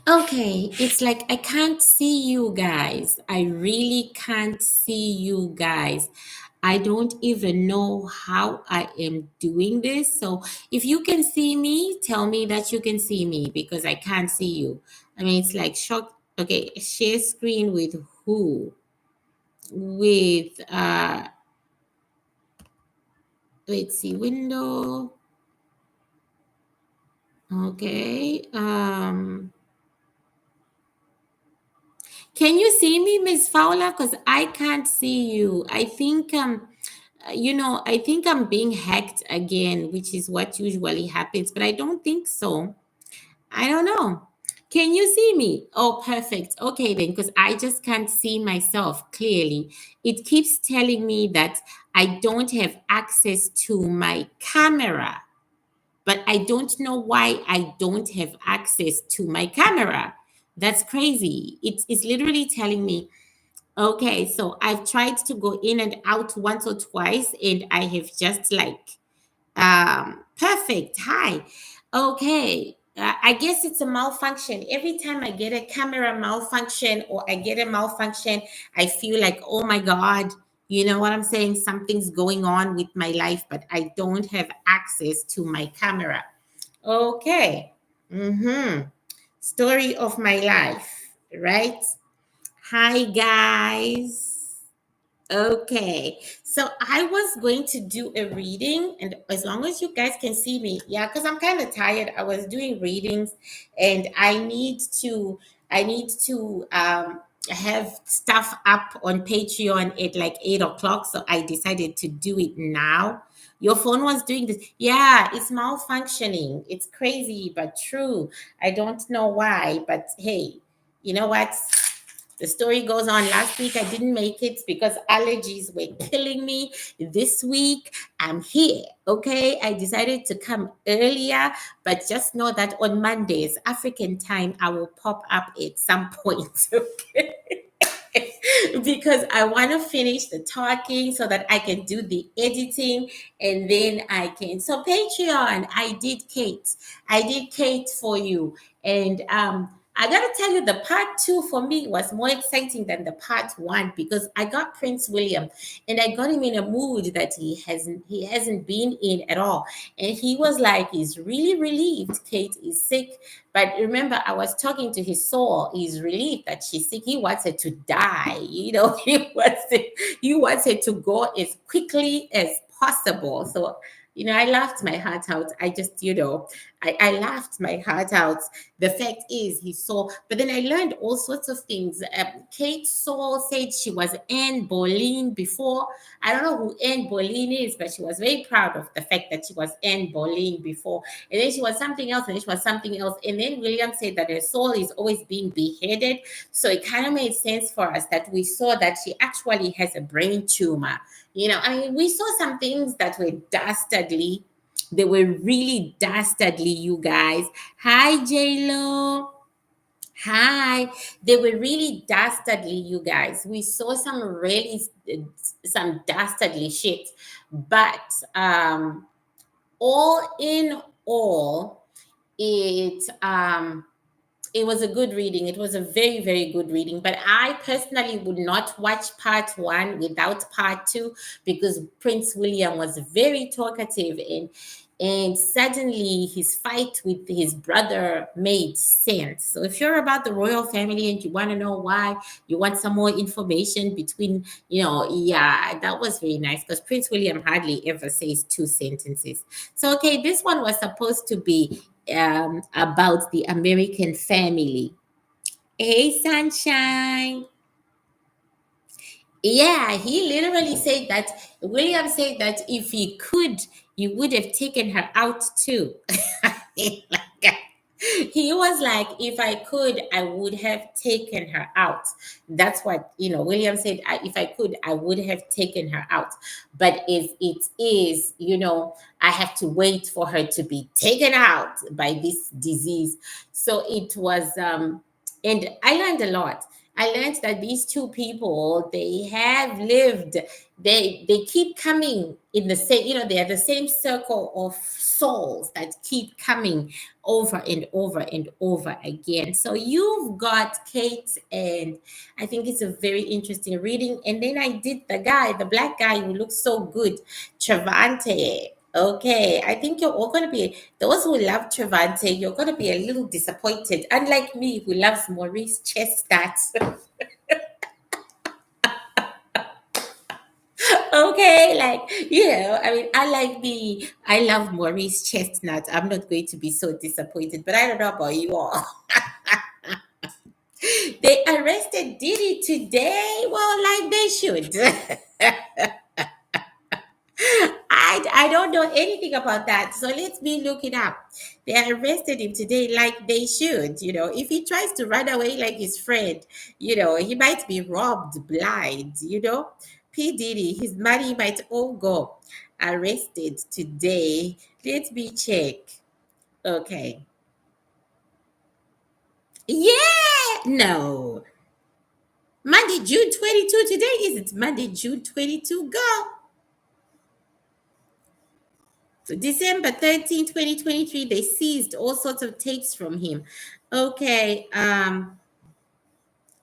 Okay, it's like I can't see you guys. I really can't see you guys. I don't even know how I am doing this. So if you can see me, tell me that you can see me because I can't see you. I mean, it's like shock. Okay, share screen with who? With let's see, window. Okay. Can you see me, Miss Fowler? Because I can't see you. I think I think I'm being hacked again, which is what usually happens, but I don't think so. I don't know. Can you see me? Oh, perfect. Okay, then, because I just can't see myself clearly. It keeps telling me that I don't have access to my camera, but I don't know why I don't have access to my camera. That's crazy. It's literally telling me, okay, so I've tried to go in and out once or twice, and I have just like, perfect. Hi. Okay. I guess it's a malfunction. Every time I get a camera malfunction or I get a malfunction, I feel like, oh my God, you know what I'm saying? Something's going on with my life, but I don't have access to my camera. Okay. Mm-hmm. Story of my life, right? Hi, guys. Okay, so I was going to do a reading, and as long as you guys can see me, yeah, because I'm kind of tired. I was doing readings, and I need to have stuff up on Patreon at like 8 o'clock. So I decided to do it now. Your phone was doing this, yeah. It's malfunctioning. It's crazy, but true. I don't know why, but hey, you know what? The story goes on. Last week I didn't make it because allergies were killing me. This week I'm here. Okay. I decided to come earlier, but just know that on Mondays, African time, I will pop up at some point. Okay. Because I want to finish the talking so that I can do the editing and then I can. So, Patreon, I did Kate for you. And I gotta tell you, the part two for me was more exciting than the part one because I got Prince William and I got him in a mood that he hasn't been in at all. And he was like, he's really relieved Kate is sick. But remember, I was talking to his soul. He's relieved that she's sick. He wants her to die. He wants her to go as quickly as possible. So, I laughed my heart out. I laughed my heart out. The fact is, he saw, but then I learned all sorts of things. Kate Saul said she was Anne Boleyn before. I don't know who Anne Boleyn is, but she was very proud of the fact that she was Anne Boleyn before. And then she was something else, and then she was something else. And then William said that her soul is always being beheaded. So it kind of made sense for us that we saw that she actually has a brain tumor. I mean, we saw some things that were dastardly. They were really dastardly, you guys. Hi, J-Lo. Hi. They were really dastardly, you guys. We saw some dastardly shit. But all in all, it was a good reading. It was a very, very good reading. But I personally would not watch part one without part two because Prince William was very talkative, and suddenly his fight with his brother made sense. So if you're about the royal family and you want to know why, you want some more information between, yeah, that was very nice because Prince William hardly ever says two sentences. So, okay, this one was supposed to be about the American family. Hey, sunshine. Yeah, he literally said that. William said that if he could, he would have taken her out too. Like, he was like, if I could, I would have taken her out. That's what, William said. If I could, I would have taken her out. But if it is, I have to wait for her to be taken out by this disease. So it was, and I learned a lot. I learned that these two people, they have lived, they keep coming in the same, they are the same circle of souls that keep coming over and over and over again. So you've got Kate, and I think it's a very interesting reading. And then I did the black guy who looks so good, Travante. Okay, I think you're all going to be, those who love Travante, you're going to be a little disappointed. Unlike me, who loves Maurice Chestnut. Okay, like, I mean, I love Maurice Chestnut. I'm not going to be so disappointed, but I don't know about you all. They arrested Diddy today. Well, like they should. I don't know anything about that. So let me look it up. They arrested him today like they should. If he tries to run away like his friend, he might be robbed blind. P. Diddy, his money might all go. Arrested today. Let me check. Okay. Yeah. No. Monday, June 22 today. Is it Monday, June 22? Go. So December 13, 2023, they seized all sorts of tapes from him. Okay.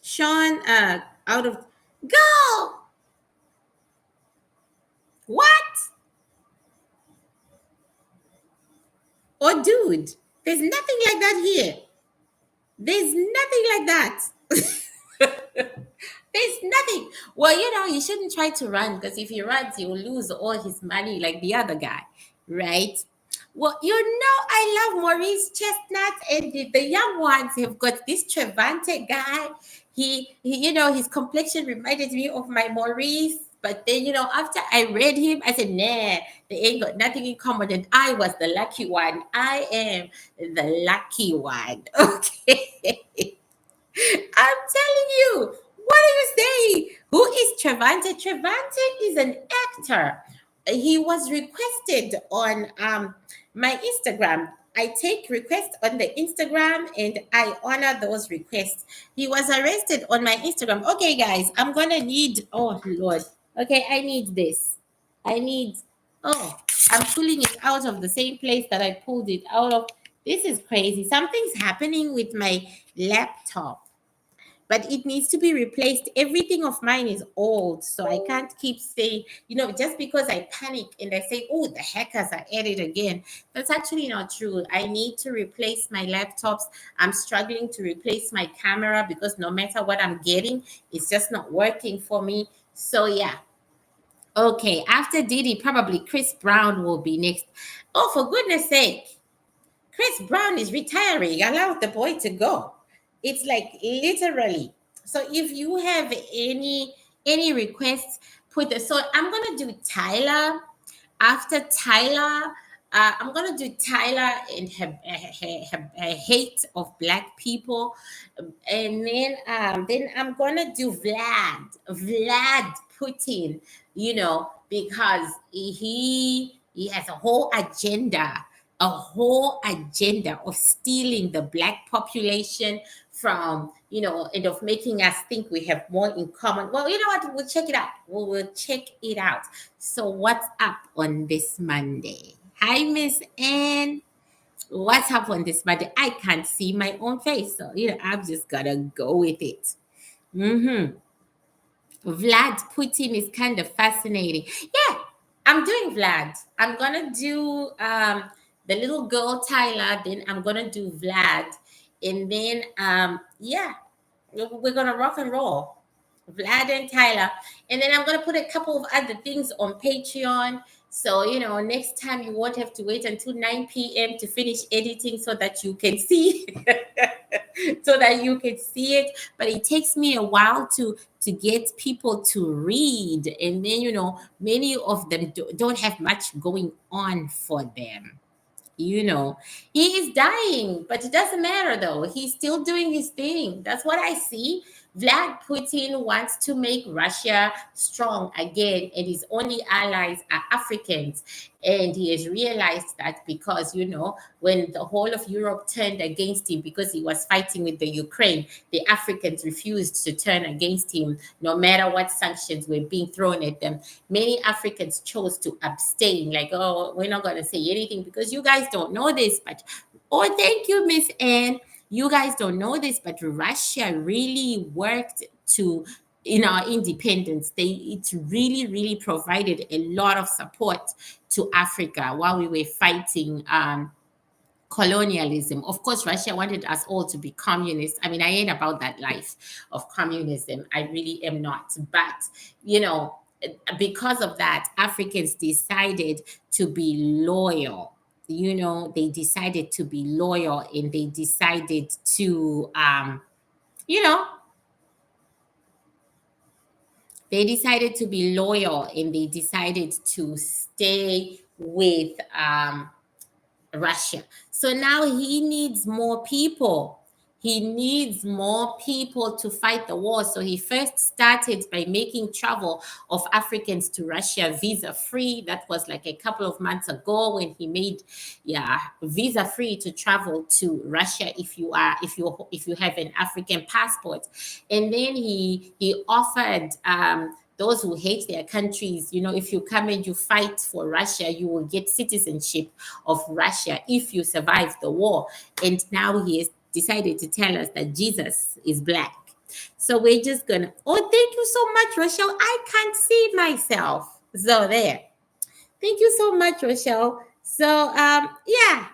Sean, out of go. What? Oh, dude, there's nothing like that here. There's nothing like that. There's nothing. Well, you shouldn't try to run, because if he runs, he will lose all his money like the other guy, right? Well, I love Maurice Chestnut, and the young ones have got this Trevante guy. His complexion reminded me of my Maurice. But then, after I read him, I said, nah, they ain't got nothing in common. And I was the lucky one. I am the lucky one. Okay. I'm telling you, what are you saying? Who is Trevante? Trevante is an actor. He was requested on my Instagram. I take requests on the Instagram and I honor those requests. He was arrested on my Instagram. Okay, guys, I'm gonna need. Oh Lord. Okay, I need this. I need. Oh, I'm pulling it out of the same place that I pulled it out of. This is crazy. Something's happening with my laptop, but it needs to be replaced. Everything of mine is old, so I can't keep saying, just because I panic and I say, oh, the hackers are at it again. That's actually not true. I need to replace my laptops. I'm struggling to replace my camera because no matter what I'm getting, it's just not working for me. So, yeah. Okay, after Diddy, probably Chris Brown will be next. Oh, for goodness sake. Chris Brown is retiring. Allow the boy to go. It's like literally. So if you have any requests, put the. So I'm gonna do Tyler. After Tyler, I'm gonna do Tyler and her hate of black people, and then I'm gonna do Vlad Putin. Because he has a whole agenda of stealing the black population from, and of making us think we have more in common. Well, you know what? We'll check it out. We'll check it out. So, what's up on this Monday? Hi, Miss Ann. What's up on this Monday? I can't see my own face. So, I'm just going to go with it. Mm-hmm. Vlad Putin is kind of fascinating. Yeah, I'm doing Vlad. I'm gonna do the little girl Tyler, then I'm gonna do Vlad, and then yeah, we're gonna rock and roll. Vlad and Tyler, and then I'm gonna put a couple of other things on Patreon. So next time you won't have to wait until 9 p.m. to finish editing so that you can see so that you can see it. But it takes me a while to get people to read, and then many of them don't have much going on for them. He is dying, but it doesn't matter though. He's still doing his thing. That's what I see. Vlad Putin wants to make Russia strong again, and his only allies are Africans. And he has realized that because, when the whole of Europe turned against him because he was fighting with the Ukraine, the Africans refused to turn against him no matter what sanctions were being thrown at them. Many Africans chose to abstain, like, oh, we're not going to say anything because you guys don't know this, but oh, thank you, Miss Anne. You guys don't know this, but Russia really worked to in our independence. It really, really provided a lot of support to Africa while we were fighting colonialism. Of course, Russia wanted us all to be communists. I mean, I ain't about that life of communism. I really am not. But, you know, because of that, Africans decided to be loyal. They decided to be loyal, and they decided to, you know, they decided to be loyal, and they decided to stay with Russia. So now he needs more people. He needs more people to fight the war. So he first started by making travel of Africans to Russia visa free. That was like a couple of months ago when he made, yeah, visa free to travel to Russia if you have an African passport. And then he offered those who hate their countries, if you come and you fight for Russia, you will get citizenship of Russia if you survive the war. And now he has decided to tell us that Jesus is black. So we're just gonna, oh, thank you so much, Rochelle. I can't see myself. So there. Thank you so much, Rochelle. So yeah.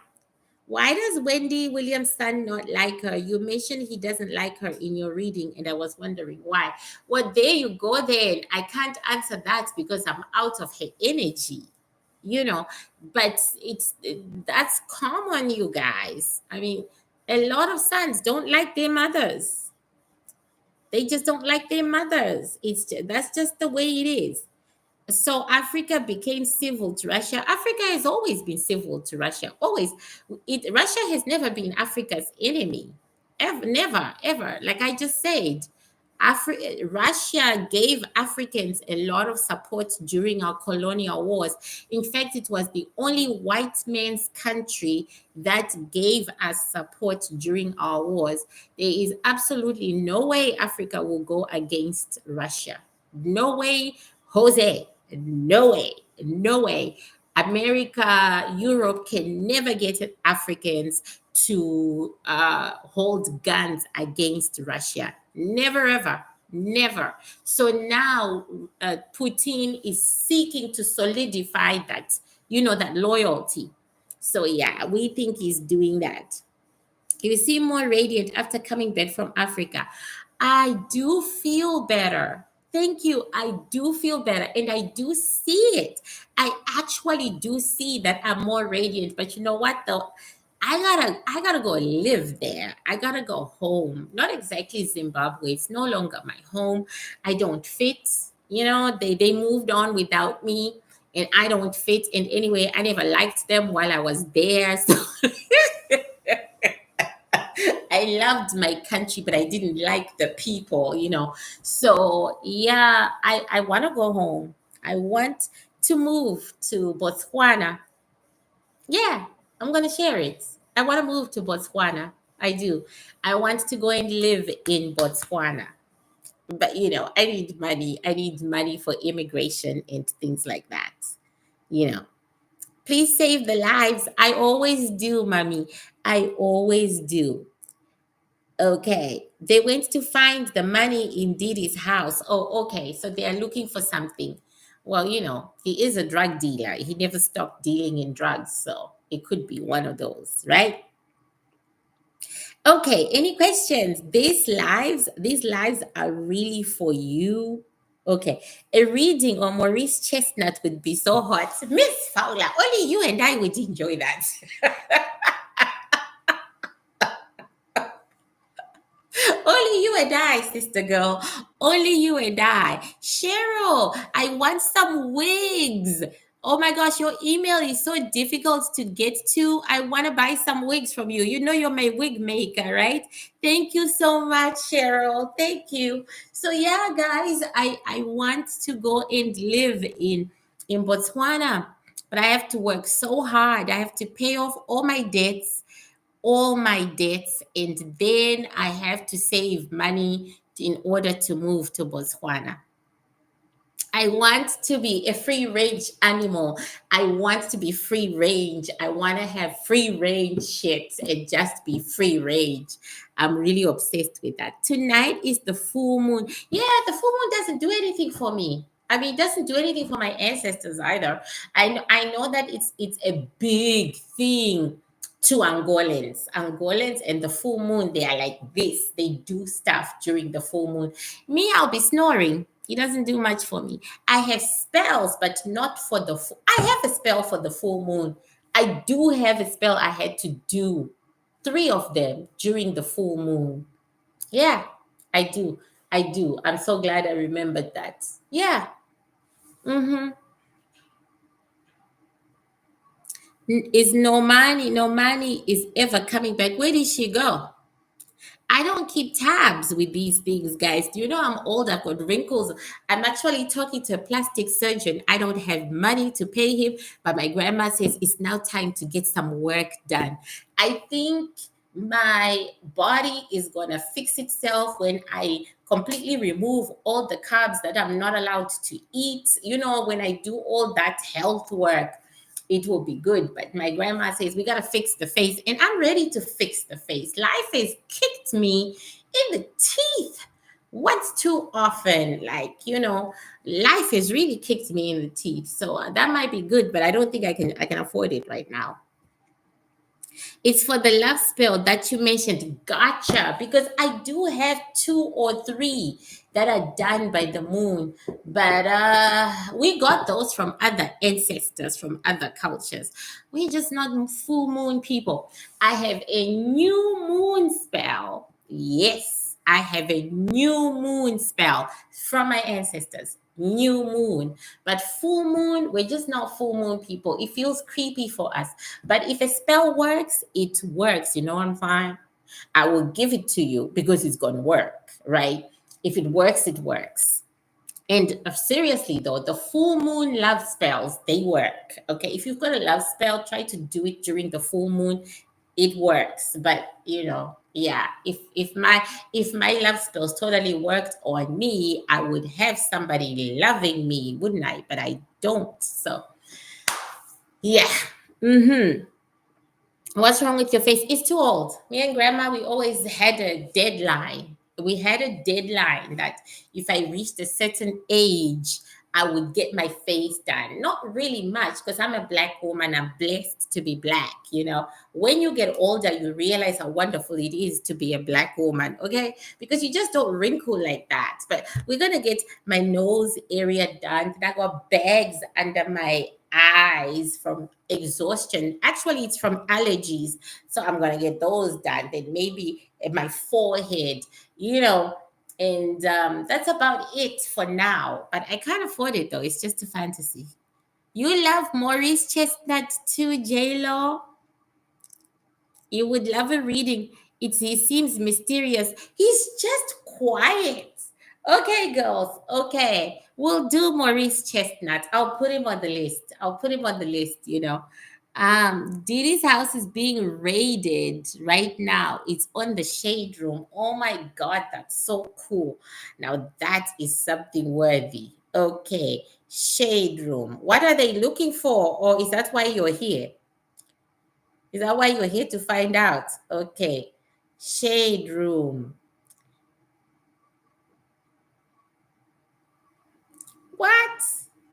Why does Wendy Williams' son not like her? You mentioned he doesn't like her in your reading, and I was wondering why. Well, there you go then. I can't answer that because I'm out of her energy, but that's common, you guys. I mean, a lot of sons don't like their mothers. They just don't like their mothers. That's just the way it is. So Africa became civil to Russia. Africa has always been civil to Russia. Always. Russia has never been Africa's enemy. Ever, never, ever. Like I just said, Russia gave Africans a lot of support during our colonial wars. In fact, it was the only white man's country that gave us support during our wars. There is absolutely no way Africa will go against Russia. No way, Jose. No way. No way. America, Europe can never get Africans to hold guns against Russia. Never, ever. Never. So now Putin is seeking to solidify that loyalty. So yeah, we think he's doing that. You seem more radiant after coming back from Africa. I do feel better. Thank you. I do feel better, and I do see it. I actually do see that I'm more radiant. But you know what though? I gotta go live there. I gotta go home. Not exactly Zimbabwe. It's no longer my home. I don't fit. They moved on without me, and I don't fit. And anyway, I never liked them while I was there. So I loved my country, but I didn't like the people. So yeah, I want to go home. I want to move to Botswana. Yeah, I'm gonna share it. I want to move to Botswana. I do. I want to go and live in Botswana. But I need money. I need money for immigration and things like that. You know. Please save the lives. I always do, mommy. I always do. Okay. They went to find the money in Diddy's house. Oh, okay. So they are looking for something. Well, he is a drug dealer. He never stopped dealing in drugs. So it could be one of those, right? Okay. Any questions? These lives are really for you. Okay. A reading on Maurice Chestnut would be so hot. Miss Fowler, only you and I would enjoy that. Only you and I, sister girl. Only you and I. Cheryl, I want some wigs. Oh my gosh, your email is so difficult to get to. I want to buy some wigs from you. You know you're my wig maker, right? Thank you so much, Cheryl. Thank you. So yeah, guys, I want to go and live in Botswana, but I have to work so hard. I have to pay off all my debts, and then I have to save money in order to move to Botswana. I want to be a free range animal. I want to be free range. I want to have free range shit and just be free range. I'm really obsessed with that. Tonight is the full moon. Yeah, the full moon doesn't do anything for me. I mean, it doesn't do anything for my ancestors either. I know that it's a big thing to Angolans. Angolans and the full moon, they are like this. They do stuff during the full moon. Me, I'll be snoring. It doesn't do much for me. I have spells, but not for the full. I have a spell for the full moon. I do have a spell I had to do, three of them during the full moon. Yeah, I do. I do. I'm so glad I remembered that. Yeah. Mm-hmm. Is Normani is ever coming back? Where did she go? I don't keep tabs with these things, guys. Do you know I'm old? I've got wrinkles. I'm actually talking to a plastic surgeon. I don't have money to pay him, but my grandma says it's now time to get some work done. I think my body is going to fix itself when I completely remove all the carbs that I'm not allowed to eat. You know, when I do all that health work, it will be good. But my grandma says we gotta fix the face, and I'm ready to fix the face. Life has kicked me in the teeth once too often. Like, life has really kicked me in the teeth. So that might be good, but I don't think I can afford it right now. It's for the love spell that you mentioned. Gotcha. Because I do have two or three that are done by the moon, but we got those from other ancestors, from other cultures. We're just not full moon people. I have a new moon spell. Yes, I have a new moon spell from my ancestors. New moon. But full moon, we're just not full moon people. It feels creepy for us. But if a spell works, it works. You know what I'm saying? I will give it to you because it's going to work, right? If it works, it works. And seriously, though, the full moon love spells, they work. Okay. If you've got a love spell, try to do it during the full moon. It works. But, yeah, if my love spells totally worked on me, I would have somebody loving me, wouldn't I? But I don't. So, yeah. Mm-hmm. What's wrong with your face? It's too old. Me and grandma, we always had a deadline. We had a deadline that if I reached a certain age, I would get my face done. Not really much because I'm a black woman. I'm blessed to be black. When you get older, you realize how wonderful it is to be a black woman. Okay. Because you just don't wrinkle like that. But we're going to get my nose area done. I got bags under my eyes from exhaustion. Actually, it's from allergies. So I'm going to get those done. Then maybe my forehead, and that's about it for now. But I can't afford it though. It's just a fantasy. You love Maurice Chestnut too, J-Lo? You would love a reading. He seems mysterious. He's just quiet. Okay, girls. Okay. We'll do Maurice Chestnut. I'll put him on the list. Diddy's house is being raided right now. It's on the shade room. Oh my God, that's so cool. Now that is something worthy. Okay. Shade room. What are they looking for? Or is that why you're here? Is that why you're here to find out? Okay. Shade room. What?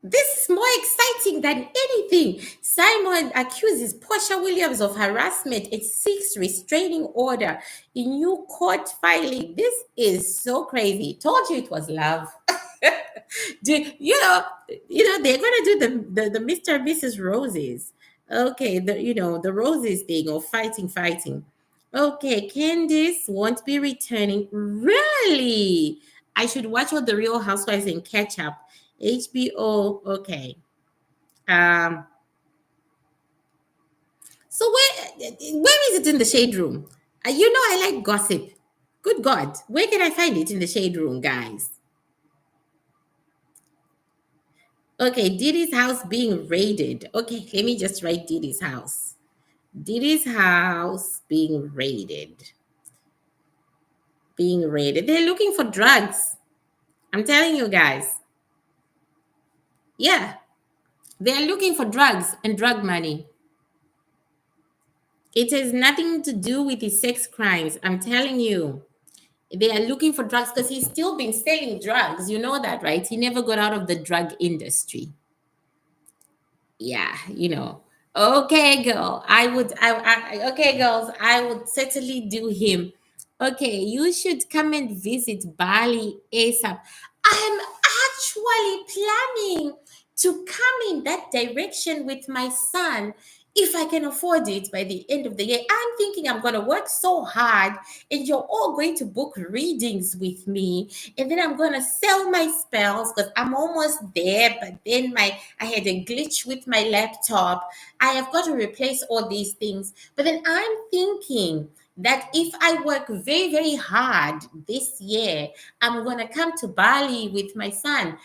This is more exciting than anything. Simon accuses Portia Williams of harassment and seeks restraining order in new court filing. This is so crazy. Told you it was love. They're gonna do the Mr. and Mrs. Roses. Okay, the roses thing or fighting. Okay, Candice won't be returning. Really? I should watch all the Real Housewives and catch up. HBO. Okay. Um, so where is it in the shade room? You know I like gossip. Good God, where can I find it in the shade room, guys? Okay, Diddy's house being raided. Okay, let me just write Diddy's house. Diddy's house being raided. Being raided. They're looking for drugs. I'm telling you guys. Yeah, they're looking for drugs and drug money. It has nothing to do with his sex crimes. I'm telling you. They are looking for drugs because he's still been selling drugs. You know that, right? He never got out of the drug industry. Yeah, Okay, girl. Okay, girls, I would certainly do him. Okay, you should come and visit Bali ASAP. I'm actually planning to come in that direction with my son if I can afford it by the end of the year. I'm thinking I'm going to work so hard and you're all going to book readings with me, and then I'm going to sell my spells because I'm almost there, but then I had a glitch with my laptop. I have got to replace all these things. But then I'm thinking that if I work very, very hard this year, I'm going to come to Bali with my son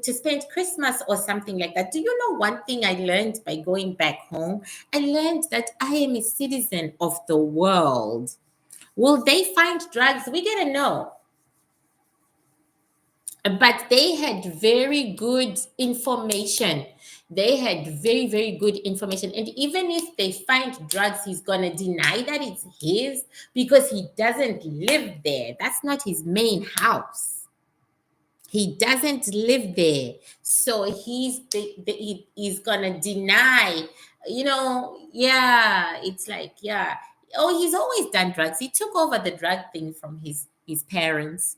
to spend Christmas or something like that. Do you know one thing I learned by going back home? I learned that I am a citizen of the world. Will they find drugs? We gotta know. But they had very good information. They had very, very good information. And even if they find drugs, he's going to deny that it's his because he doesn't live there. That's not his main house. He doesn't live there. So he's going to deny, yeah, it's like, yeah. Oh, he's always done drugs. He took over the drug thing from his parents.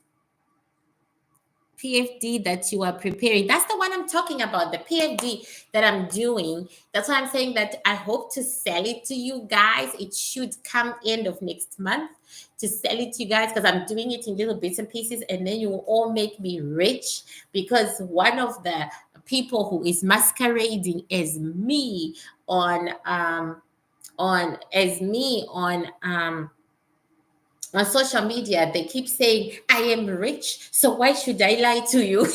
PFD that you are preparing. That's the one I'm talking about, the PFD that I'm doing. That's why I'm saying that I hope to sell it to you guys. It should come end of next month to sell it to you guys because I'm doing it in little bits and pieces, and then you will all make me rich because one of the people who is masquerading as me on social media, they keep saying I am rich, so why should I lie to you?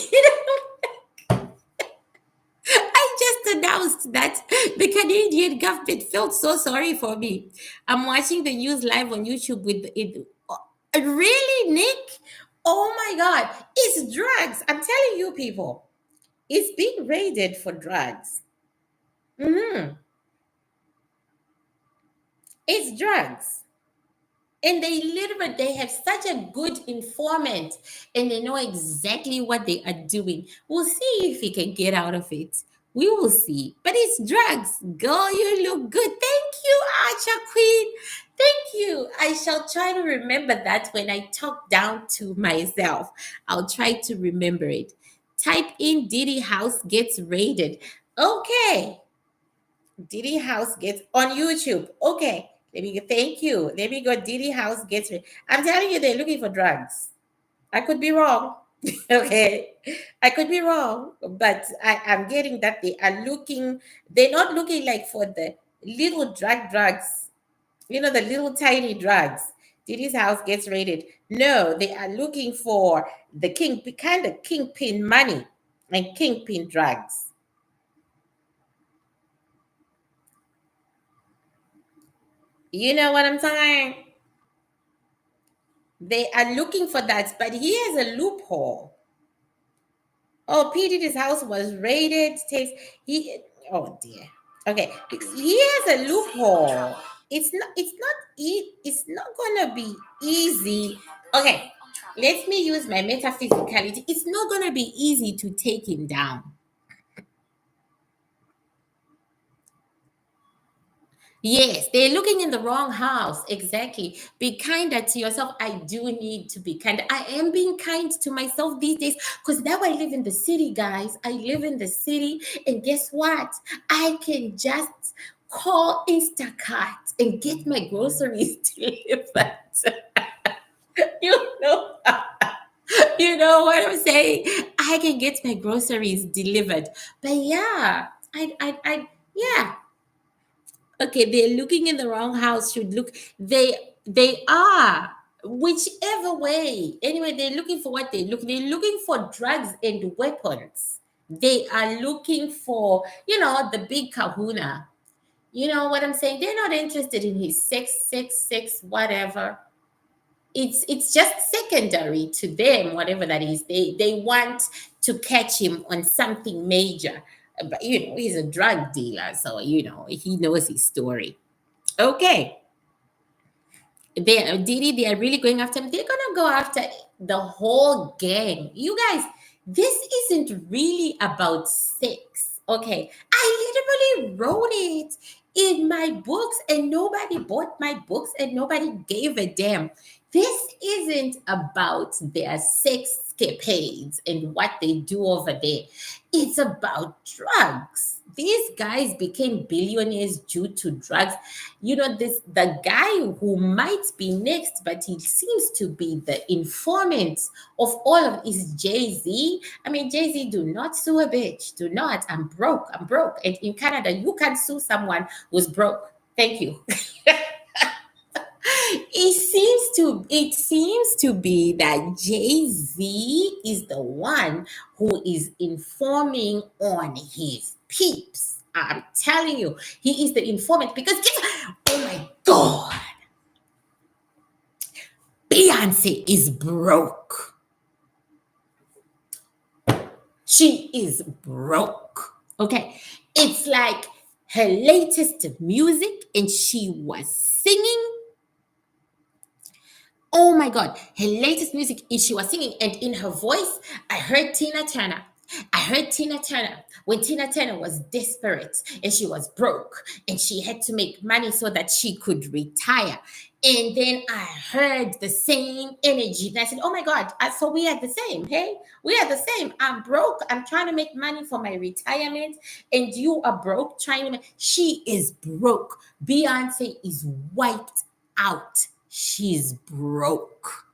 I just announced that the Canadian government felt so sorry for me. I'm watching the news live on YouTube with it. Really, Nick? Oh my God, it's drugs. I'm telling you, people, it's being raided for drugs. It's drugs. And they have such a good informant and they know exactly what they are doing. We'll see if he can get out of it. We will see. But it's drugs. Girl, you look good. Thank you, Archer Queen. Thank you. I shall try to remember that when I talk down to myself. I'll try to remember it. Type in Diddy house gets raided. Okay. Diddy house gets on YouTube. Okay. Let me thank you. Let me go. Diddy house gets raided. I'm telling you, they're looking for drugs. I could be wrong. Okay. I could be wrong, but I'm getting that they're not looking like for the little drugs, the little tiny drugs. Diddy's house gets raided. No, they are looking for the kind of kingpin money and kingpin drugs. You know what I'm saying? They are looking for that, but he has a loophole. Oh, P. Diddy's house was raided. Oh dear. Okay, he has a loophole. It's not gonna be easy. Okay, let me use my metaphysicality. It's not gonna be easy to take him down. Yes, they're looking in the wrong house. Exactly. Be kinder to yourself. I do need to be kind. I am being kind to myself these days because now I live in the city, guys. I live in the city. And guess what? I can just call Instacart and get my groceries delivered. you know, you know what I'm saying? I can get my groceries delivered. But yeah. Yeah. Okay, they're looking in the wrong house. Should look. They are whichever way. Anyway, they're looking for what they look. They're looking for drugs and weapons. They are looking for, the big kahuna. You know what I'm saying? They're not interested in his sex, whatever. It's just secondary to them, whatever that is. They want to catch him on something major. But he's a drug dealer, so he knows his story. Okay, Diddy, they are really going after him. They're gonna go after the whole gang. You guys, this isn't really about sex. Okay, I literally wrote it in my books, and nobody bought my books, and nobody gave a damn. This isn't about their sexcapades and what they do over there. It's about drugs. These guys became billionaires due to drugs. The guy who might be next, but he seems to be the informant of all of, is Jay-Z. I mean, Jay-Z, do not sue a bitch. Do not. I'm broke. I'm broke. And in Canada, you can't sue someone who's broke. Thank you. It seems to be that Jay-Z is the one who is informing on his peeps. I'm telling you, he is the informant because oh my god, Beyonce is broke. She is broke. Okay. It's like her latest music, and she was singing. Oh my God, her latest music is she was singing, and in her voice, I heard Tina Turner. I heard Tina Turner when Tina Turner was desperate and she was broke and she had to make money so that she could retire. And then I heard the same energy. And I said, oh my God, so we are the same. Hey, we are the same. I'm broke. I'm trying to make money for my retirement. And you are broke trying to make. She is broke. Beyonce is wiped out. She's broke.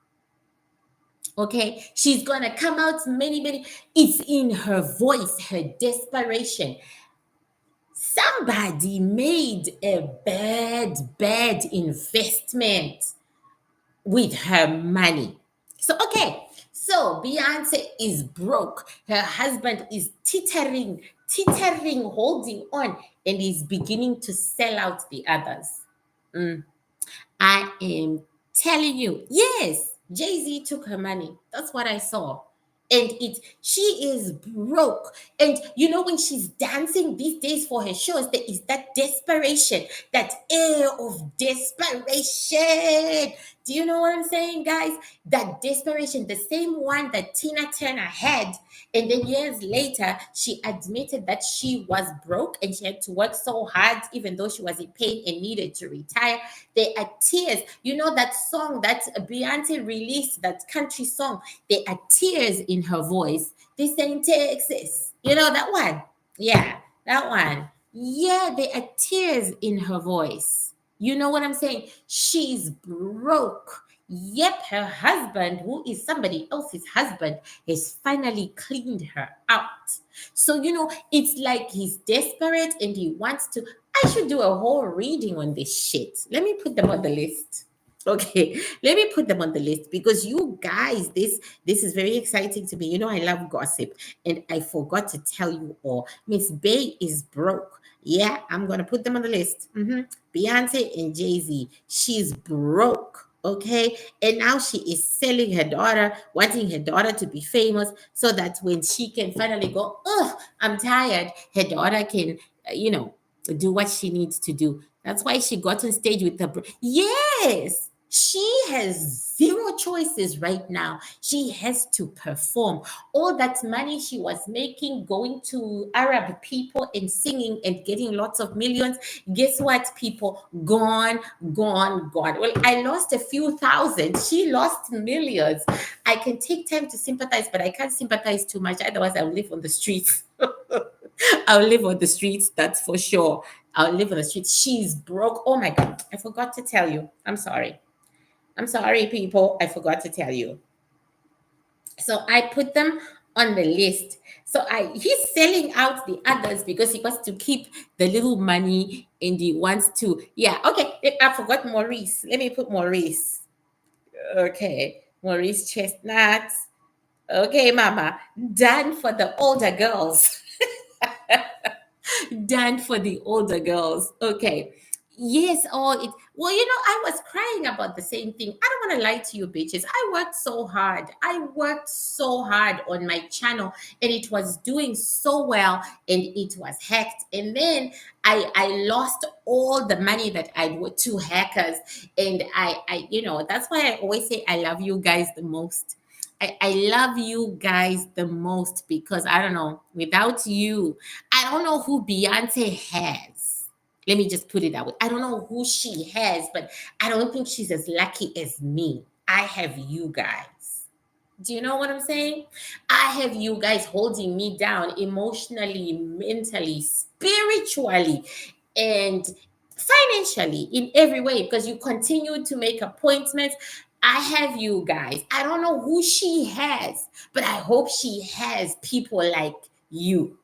Okay, she's gonna come out many. It's in her voice, her desperation. Somebody made a bad investment with her money. So Beyonce is broke. Her husband is teetering, holding on, and is beginning to sell out the others. I am telling you, yes, Jay-Z took her money. That's what I saw. And she is broke. And when she's dancing these days for her shows, there is that desperation, that air of desperation. Do you know what I'm saying, guys? That desperation, the same one that Tina Turner had. And then years later, she admitted that she was broke and she had to work so hard, even though she was in pain and needed to retire. There are tears. You know that song that Beyonce released, that country song? There are tears in her voice. This ain't Texas. You know that one? Yeah, that one. Yeah, there are tears in her voice. You know what I'm saying? She's broke. Yep, her husband, who is somebody else's husband, has finally cleaned her out. So, it's like he's desperate and he wants to. I should do a whole reading on this shit. Let me put them on the list. Okay, let me put them on the list because you guys, this is very exciting to me. I love gossip, and I forgot to tell you all. Miss Bay is broke. Yeah, I'm gonna put them on the list. Beyonce and Jay-Z. She's broke. Okay, and now she is selling her daughter, wanting her daughter to be famous, so that when she can finally go, oh, I'm tired, her daughter can, do what she needs to do. That's why she got on stage with the. Yes, she has zero choices right now. She has to perform. All that money she was making going to Arab people and singing and getting lots of millions, guess what, people? Gone. Well, I lost a few thousand. She lost millions. I can take time to sympathize, but I can't sympathize too much. Otherwise, I'll live on the streets. I'll live on the streets, that's for sure. I'll live on the streets. She's broke. Oh my God. I forgot to tell you. I'm sorry. I'm sorry, people. I forgot to tell you. So I put them on the list. So he's selling out the others because he wants to keep the little money and he wants to, yeah, okay. I forgot Maurice. Let me put Maurice. Okay. Maurice Chestnut. Okay, mama. Done for the older girls. Done for the older girls. Okay. Yes, well, I was crying about the same thing. I don't want to lie to you, bitches. I worked so hard. I worked so hard on my channel and it was doing so well and it was hacked. And then I lost all the money that I put to hackers. And that's why I always say I love you guys the most. I love you guys the most because I don't know, without you, I don't know who Beyonce has. Let me just put it that way. I don't know who she has, but I don't think she's as lucky as me. I have you guys. Do you know what I'm saying? I have you guys holding me down emotionally, mentally, spiritually, and financially in every way because you continue to make appointments. I have you guys. I don't know who she has, but I hope she has people like you.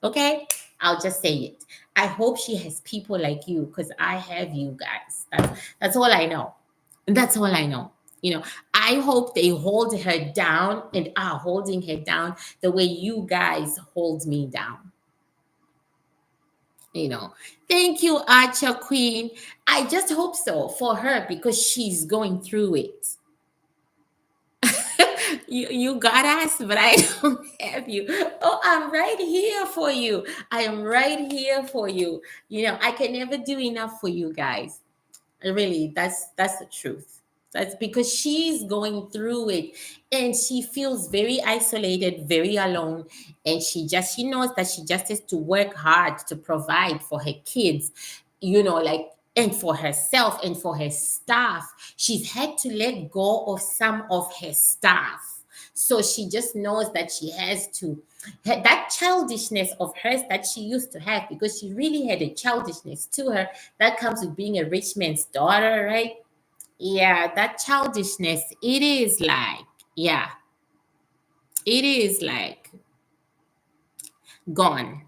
Okay? I'll just say it. I hope she has people like you because I have you guys. That's all I know. That's all I know. I hope they hold her down and are holding her down the way you guys hold me down. You know, thank you, Archer Queen. I just hope so for her because she's going through it. You got us, but I don't have you. Oh, I'm right here for you. I am right here for you. I can never do enough for you guys. Really, that's the truth. That's because she's going through it and she feels very isolated, very alone. And she knows that she just has to work hard to provide for her kids, like, and for herself and for her staff. She's had to let go of some of her staff. So she just knows that she has to, that childishness of hers that she used to have, because she really had a childishness to her that comes with being a rich man's daughter, right? Yeah, that childishness, it is like, yeah, it is like gone.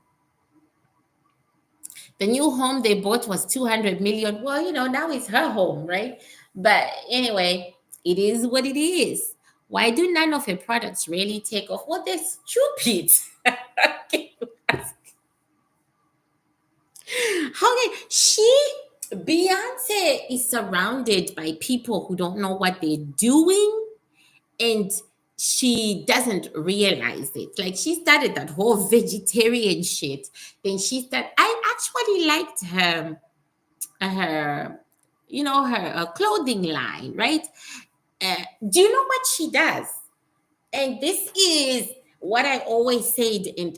The new home they bought was 200 million. Well, now it's her home, right? But anyway, it is what it is. Why do none of her products really take off? Well, they're stupid. How can Beyonce is surrounded by people who don't know what they're doing, and she doesn't realize it. Like, she started that whole vegetarian shit. Then I actually liked her her clothing line, right? Do you know what she does? And this is what I always said, and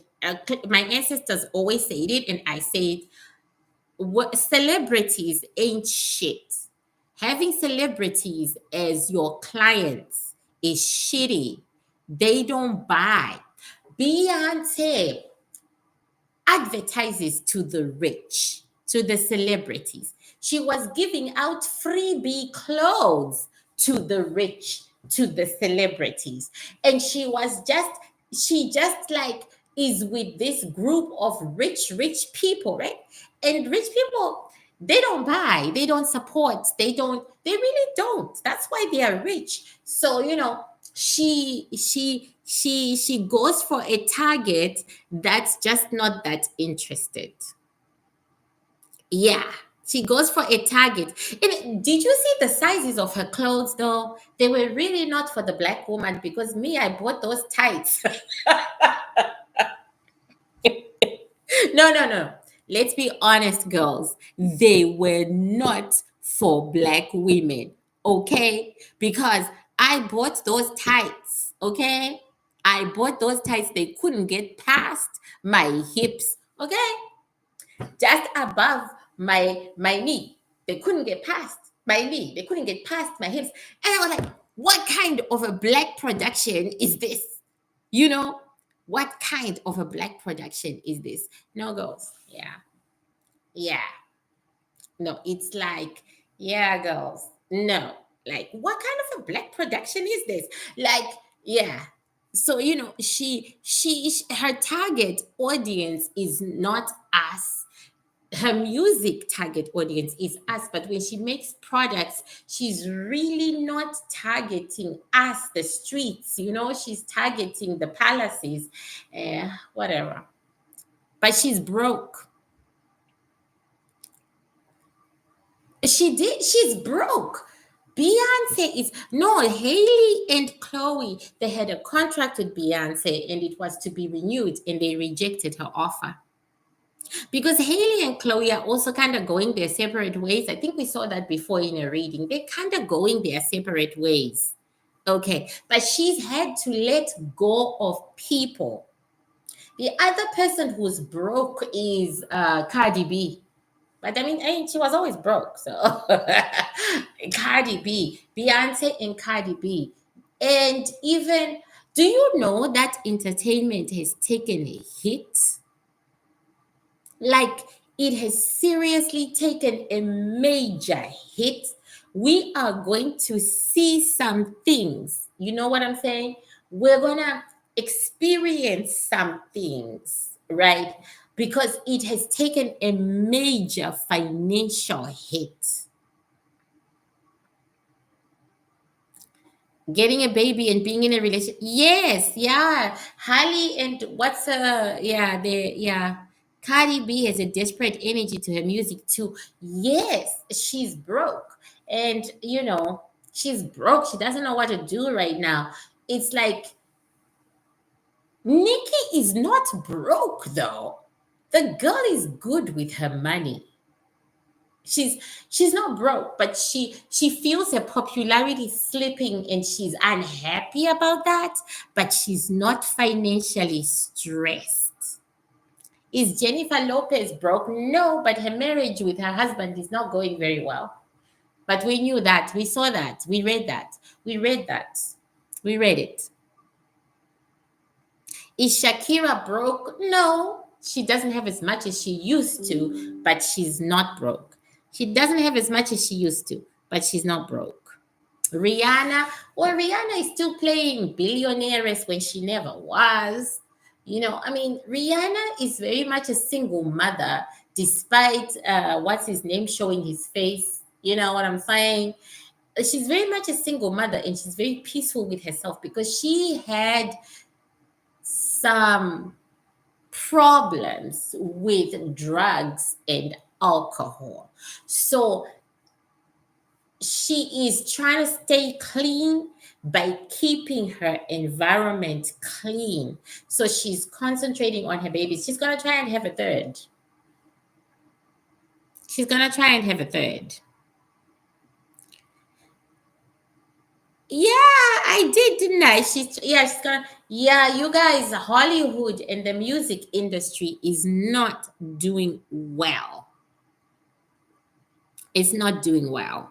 my ancestors always said it, and I say it. What celebrities ain't shit. Having celebrities as your clients is shitty. They don't buy. Beyonce advertises to the rich, to the celebrities. She was giving out freebie clothes to the rich, to the celebrities. And she just like is with this group of rich people, right? And rich people, they don't buy, they don't support, they really don't. That's why they are rich. So, she goes for a target that's just not that interested. Yeah, she goes for a target. And did you see the sizes of her clothes though? They were really not for the black woman, because me, I bought those tights. No, no, no. Let's be honest, girls. They were not for black women, okay? Because I bought those tights, okay? I bought those tights. They couldn't get past my hips, okay? Just above my knee. They couldn't get past my knee. They couldn't get past my hips. And I was like, what kind of a black production is this? You know, what kind of a black production is this? No, girls. Yeah. Yeah. No, it's like, yeah, girls. No. Like, what kind of a black production is this? Like, yeah. So her target audience is not us. Her music target audience is us, but when she makes products, she's really not targeting us, the streets. She's targeting the palaces, whatever. But she's broke. She's broke. Beyonce is no Haley and Chloe. They had a contract with Beyonce, and it was to be renewed, and they rejected her offer. Because Haley and Chloe are also kind of going their separate ways. I think we saw that before in a reading. They're kind of going their separate ways. Okay. But she's had to let go of people. The other person who's broke is Cardi B. But I mean, she was always broke. So Cardi B, Beyonce and Cardi B. And even, do you know that entertainment has taken a hit? Like, it has seriously taken a major hit. We are going to see some things. You know what I'm saying? We're going to experience some things, right? Because it has taken a major financial hit. Getting a baby and being in a relationship. Yes, yeah. Holly and what's yeah, Cardi B has a desperate energy to her music too. Yes, she's broke. And she's broke. She doesn't know what to do right now. It's like Nikki is not broke though. The girl is good with her money. She's not broke, but she feels her popularity slipping and she's unhappy about that, but she's not financially stressed. Is Jennifer Lopez broke? No, but her marriage with her husband is not going very well. But we knew that. We saw that. We read that. We read that. We read it. Is Shakira broke? No, she doesn't have as much as she used to, but she's not broke. She doesn't have as much as she used to, but she's not broke. Rihanna, well, Rihanna is still playing billionaires when she never was. I mean, Rihanna is very much a single mother, despite what's his name showing his face. You know what I'm saying? She's very much a single mother, and she's very peaceful with herself because she had some problems with drugs and alcohol. So she is trying to stay clean by keeping her environment clean. So she's concentrating on her babies. She's going to try and have a third. She's going to try and have a third. Yeah, I did, didn't I? She's gonna. Yeah, you guys, Hollywood and the music industry is not doing well. It's not doing well.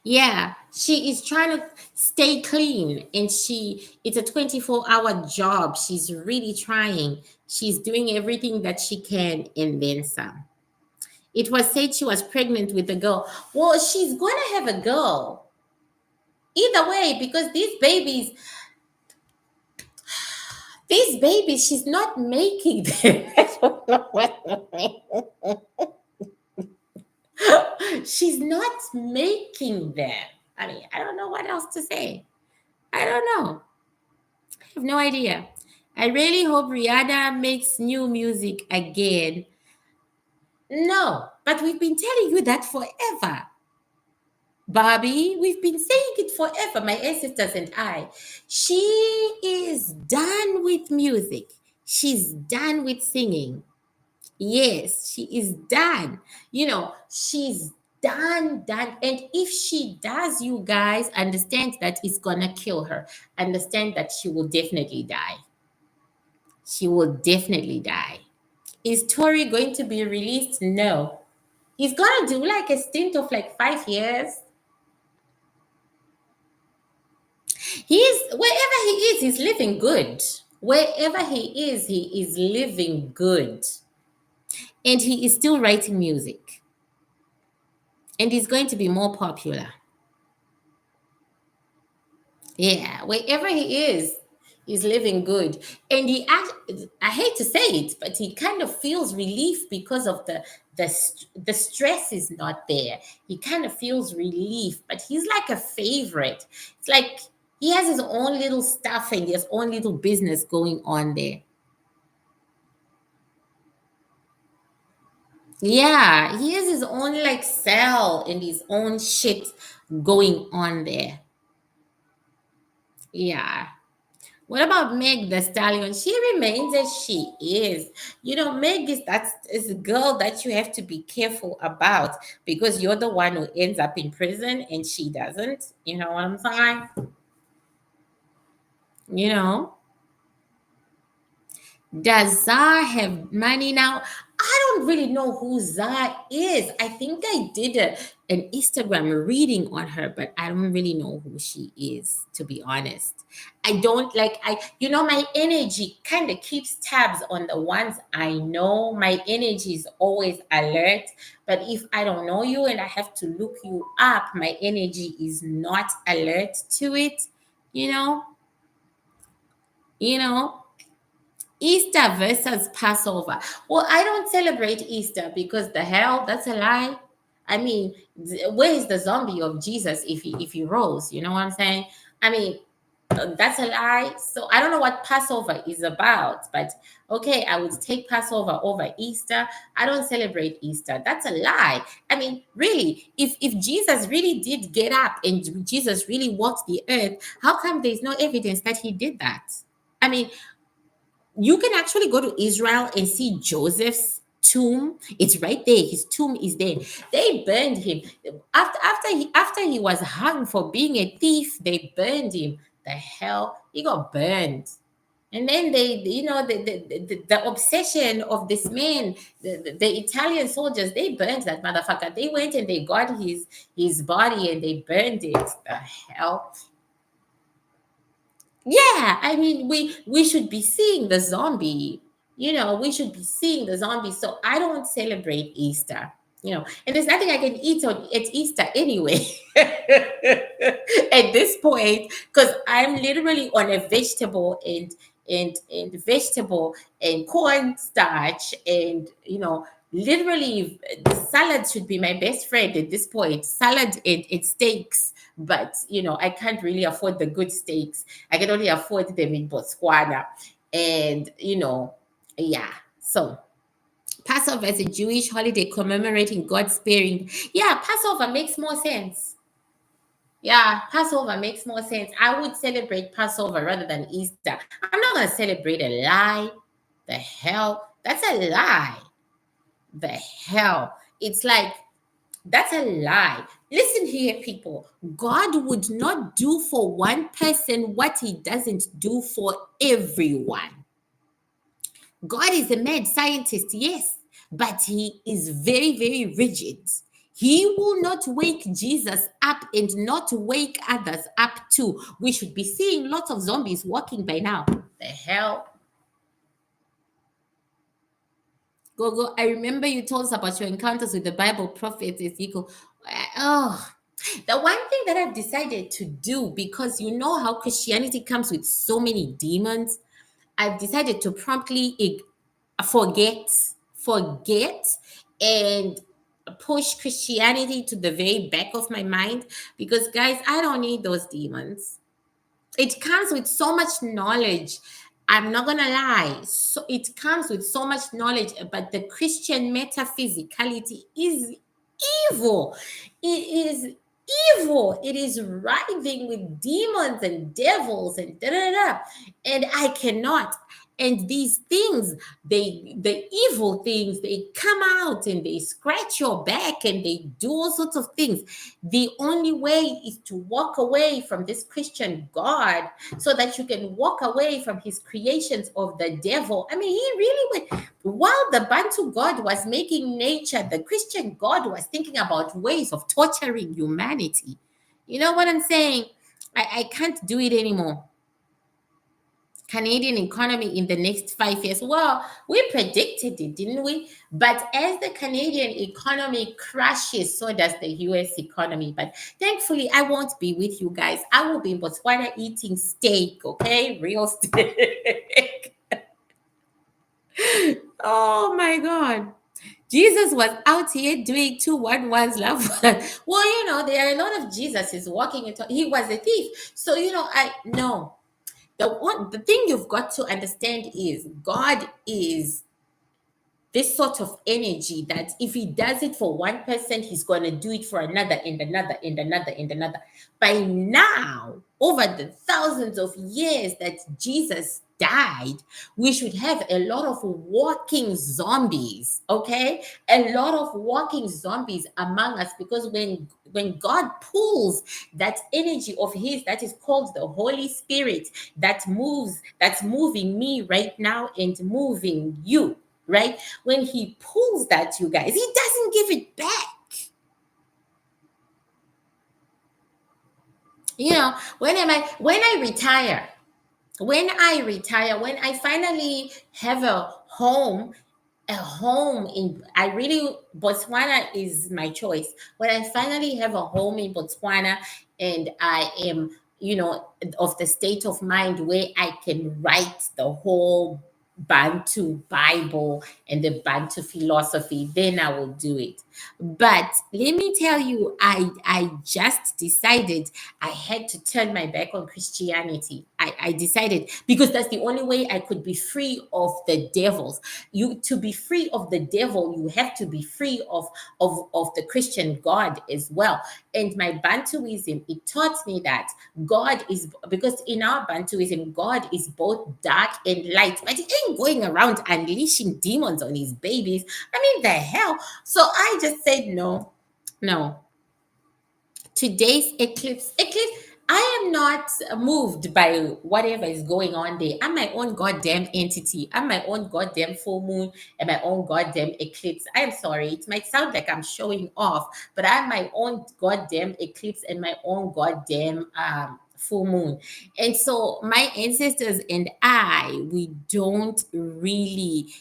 Yeah, she is trying to stay clean, and it's a 24-hour job. She's really trying. She's doing everything that she can and then some. It was said she was pregnant with a girl. Well, she's going to have a girl. Either way, because these babies, she's not making them. She's not making them. I mean, I don't know what else to say. I don't know. I have no idea. I really hope Rihanna makes new music again. No, but we've been telling you that forever. Bobby, we've been saying it forever, my ancestors and I. She is done with music. She's done with singing. Yes, she is done. She's done. And if she does, you guys understand that it's gonna kill her. Understand that she will definitely die. She will definitely die. Is Tori going to be released? No. He's gonna do like a stint of like 5 years. Wherever he is, he's living good. Wherever he is living good. And he is still writing music. And he's going to be more popular. Yeah, wherever he is, he's living good. And I hate to say it, but he kind of feels relief because of the stress is not there. He kind of feels relief, but he's like a favorite. It's like he has his own little stuff and his own little business going on there. Yeah, he has his own like cell and his own shit going on there. Yeah. What about Meg the Stallion? She remains as she is. Meg is a girl that you have to be careful about because you're the one who ends up in prison and she doesn't. You know what I'm saying? You know? Does Zah have money now? I don't really know who Zah is. I think I did an Instagram reading on her, but I don't really know who she is, to be honest. I don't like, my energy kind of keeps tabs on the ones I know. My energy is always alert. But if I don't know you and I have to look you up, my energy is not alert to it, you know? You know? Easter versus Passover. Well, I don't celebrate Easter because the hell, that's a lie. I mean, where is the zombie of Jesus if he rose? You know what I'm saying? I mean, that's a lie. So I don't know what Passover is about, but okay, I would take Passover over Easter. I don't celebrate Easter. That's a lie. I mean, really, if Jesus really did get up and Jesus really walked the earth, how come there's no evidence that he did that? I mean, you can actually go to Israel and see Joseph's tomb. It's right there. His tomb is there. They burned him after he was hung for being a thief. They burned him. The hell, he got burned. And then the obsession of this man, the Italian soldiers, they burned that motherfucker. They went and they got his body and they burned it. The hell. Yeah, I mean, we should be seeing the zombie. We should be seeing the zombie. So I don't celebrate Easter. And there's nothing I can eat at Easter anyway. At this point, because I'm literally on a vegetable and vegetable and corn starch and literally the salad should be my best friend at this point. Salad and steaks, but I can't really afford the good steaks. I can only afford them in Botswana. And, yeah. So Passover is a Jewish holiday commemorating God's sparing. Yeah, Passover makes more sense. Yeah, Passover makes more sense. I would celebrate Passover rather than Easter. I'm not going to celebrate a lie. The hell? That's a lie. The hell? It's like, that's a lie. Listen here, people. God would not do for one person what he doesn't do for everyone. God is a mad scientist, yes, but he is very, very rigid. He will not wake Jesus up and not wake others up too. We should be seeing lots of zombies walking by now. The hell? Gogo, I remember you told us about your encounters with the Bible prophet Ezekiel. Oh, the one thing that I've decided to do, because you know how Christianity comes with so many demons, I've decided to promptly forget, forget, and push Christianity to the very back of my mind because, guys, I don't need those demons. It comes with so much knowledge. I'm not gonna lie. So it comes with so much knowledge, but the Christian metaphysicality is evil. It is evil. It is writhing with demons and devils and da da da. And I cannot. And these things, the evil things, they come out and they scratch your back and they do all sorts of things. The only way is to walk away from this Christian God so that you can walk away from his creations of the devil. I mean, he really went, while the Bantu God was making nature, the Christian God was thinking about ways of torturing humanity. You know what I'm saying? I can't do it anymore. Canadian economy in the next 5 years? Well, we predicted it, didn't we? But as the Canadian economy crashes, so does the US economy. But thankfully, I won't be with you guys. I will be in Botswana eating steak, okay? Real steak. Oh my God. Jesus was out here doing 211s love. Well, there are a lot of Jesuses walking into. He was a thief. So, I no. The thing you've got to understand is God is this sort of energy that if he does it for one person, he's going to do it for another and another and another and another. By now, over the thousands of years that Jesus died, we should have a lot of walking zombies, okay? A lot of walking zombies among us, because when God pulls that energy of his that is called the Holy Spirit, that's moving me right now and moving you, right? When he pulls that, you guys, he doesn't give it back. When I finally have a home in I really Botswana is my choice. When I finally have a home in Botswana and I am, of the state of mind where I can write the whole Bantu Bible and the Bantu philosophy, then I will do it. But let me tell you, I just decided I had to turn my back on Christianity. I decided, because that's the only way I could be free of the devils. To be free of the devil, you have to be free of the Christian God as well. And my Bantuism, it taught me that God is, because in our Bantuism, God is both dark and light, but he ain't going around unleashing demons on his babies. I mean, the hell. So I just said no, no. Today's eclipse, I am not moved by whatever is going on there. I'm my own goddamn entity. I'm my own goddamn full moon and my own goddamn eclipse. I am sorry, it might sound like I'm showing off, but I'm my own goddamn eclipse and my own goddamn full moon. And so my ancestors and we don't really